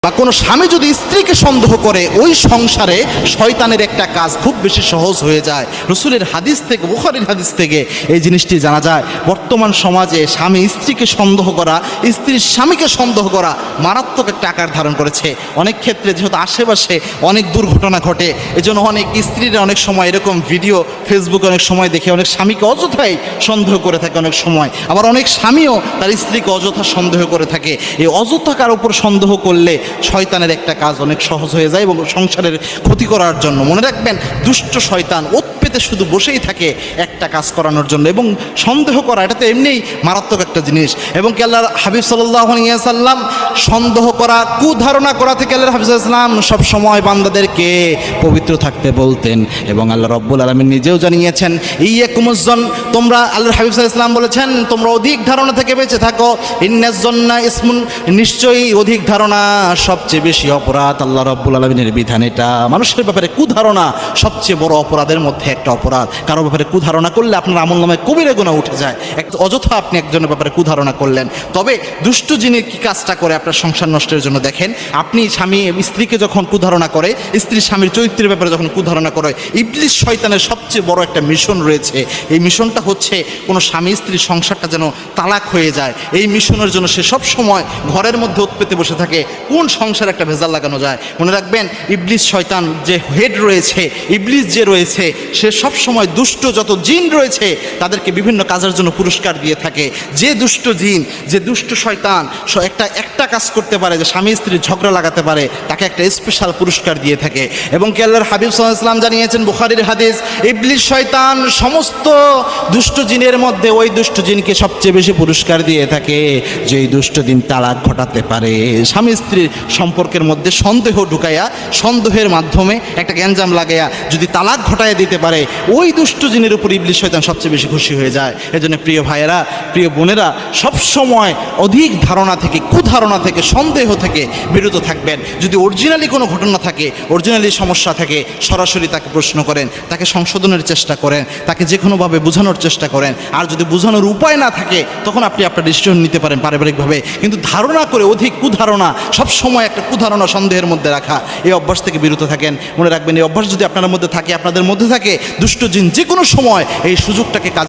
বা কোনো স্বামী যদি স্ত্রীকে সন্দেহ করে ওই সংসারে শয়তানের একটা কাজ খুব বেশি সহজ হয়ে যায়। রসুলের হাদিস থেকে, বুখারীর হাদিস থেকে এই জিনিসটি জানা যায়। বর্তমান সমাজে স্বামী স্ত্রীকে সন্দেহ করা, স্ত্রীর স্বামীকে সন্দেহ করা মারাত্মক একটা আকার ধারণ করেছে। অনেক ক্ষেত্রে যেহেতু আশেপাশে অনেক দুর্ঘটনা ঘটে, এজন্য অনেক স্ত্রীরা অনেক সময় এরকম ভিডিও ফেসবুকে অনেক সময় দেখে অনেক স্বামীকে অযথাই সন্দেহ করে থাকে অনেক সময়। আবার অনেক স্বামীও তার স্ত্রীকে অযথা সন্দেহ করে থাকে। এই অযথা কার উপর সন্দেহ করলে শয়তানের একটা কাজ অনেক সহজ হয়ে যায় এবং সংসারের ক্ষতি করার জন্য। মনে রাখবেন, দুষ্ট শয়তান পেতে শুধু বসেই থাকে একটা কাজ করানোর জন্য, এবং সন্দেহ করা এটা তো এমনিই মারাত্মক একটা জিনিস। এবং আল্লাহর হাবিব সাল্লাল্লাহু আলাইহি ওয়াসাল্লাম সন্দেহ করা, কুধারণা করা থেকে আল্লাহর হাবিব সাল্লাল্লাহু আলাইহি ওয়াসাল্লাম সবসময় বান্দাদেরকে পবিত্র থাকতে বলতেন। এবং আল্লাহ রাব্বুল আলামিন নিজেও জানিয়েছেন, ইয়াকুমুজ্জন, তোমরা, আল্লাহর হাবিব সাল্লাল্লাহু আলাইহি ওয়াসাল্লাম বলেছেন, তোমরা অধিক ধারণা থেকে বেঁচে থাকো। ইন্নাজ্জন্না ইসমুন, নিশ্চয়ই অধিক ধারণা সবচেয়ে বেশি অপরাধ। আল্লাহ রাব্বুল আলামিনের বিধান এটা। মানুষের ব্যাপারে কুধারণা সবচেয়ে বড় অপরাধের মধ্যে একটা অপরাধ। কারো ব্যাপারে কুধারণা করলে আপনার আমলনামায় কবিরা গুনাহ উঠে যায়। অযথা আপনি একজনের ব্যাপারে কুধারণা করলেন। তবে দুষ্ট জিনিস কি কাজটা করে আপনার সংসার নষ্টের জন্য, দেখেন, আপনি স্বামী স্ত্রীকে যখন কুধারণা করে, স্ত্রী স্বামীর চরিত্রের ব্যাপারে যখন কুধারণা করে, ইবলিস শয়তানের সবচেয়ে বড় একটা মিশন রয়েছে। এই মিশনটা হচ্ছে কোনো স্বামী স্ত্রীর সংসারটা যেন তালাক হয়ে যায়। এই মিশনের জন্য সে সব সময় ঘরের মধ্যে উৎপেতে বসে থাকে, কোন সংসারে একটা ভেজাল লাগানো যায়। মনে রাখবেন, ইবলিস শয়তান যে হেড রয়েছে, ইবলিস যে রয়েছে, সে সব সময় দুষ্ট যত জিন রয়েছে তাদেরকে বিভিন্ন কাজের জন্য পুরস্কার দিয়ে থাকে। যে দুষ্ট জিন, যে দুষ্ট শয়তান একটা কাজ করতে পারে, যে স্বামী স্ত্রীর ঝগড়া লাগাতে পারে, তাকে একটা স্পেশাল পুরস্কার দিয়ে থাকে। এবং আল্লাহর হাবিব সাল্লাল্লাহু আলাইহি ওয়াসাল্লাম জানিয়েছেন, বুখারীর হাদিস, ইবলিস শয়তান সমস্ত দুষ্ট জিনের মধ্যে ওই দুষ্ট জিনকে সবচেয়ে বেশি পুরস্কার দিয়ে থাকে যেই দুষ্ট জিন তালাক ঘটাতে পারে। স্বামী স্ত্রীর সম্পর্কের মধ্যে সন্দেহ ঢুকাইয়া, সন্দেহের মাধ্যমে একটা গ্যাঞ্জাম লাগাইয়া যদি তালাক ঘটাইয়া দিতে পারে, ওই দুষ্ট জিনের উপর ইবলিস শয়তান সবচেয়ে বেশি খুশি হয়ে যায়। এজন্য প্রিয় ভাইয়েরা, প্রিয় বোনেরা, সবসময় অধিক ধারণা থেকে, কুধারণা থেকে, সন্দেহ থেকে বিরত থাকবেন। যদি অরিজিনালি কোনো ঘটনা থাকে, অরিজিনালি সমস্যা থাকে, সরাসরি তাকে প্রশ্ন করেন, তাকে সংশোধনের চেষ্টা করেন, তাকে যে কোনোভাবে বোঝানোর চেষ্টা করেন। আর যদি বোঝানোর উপায় না থাকে, তখন আপনি আপনার ডিসিশন নিতে পারেন পারিবারিকভাবে। কিন্তু ধারণা করে, অধিক কুধারণা, সবসময় একটা কুধারণা সন্দেহের মধ্যে রাখা, এই অভ্যাস থেকে বিরত থাকেন। মনে রাখবেন, এই অভ্যাস যদি আপনার মধ্যে থাকে, আপনাদের মধ্যে থাকে, দুষ্ট জিন যে কোনো সময় এই সুযোগটাকে কাজ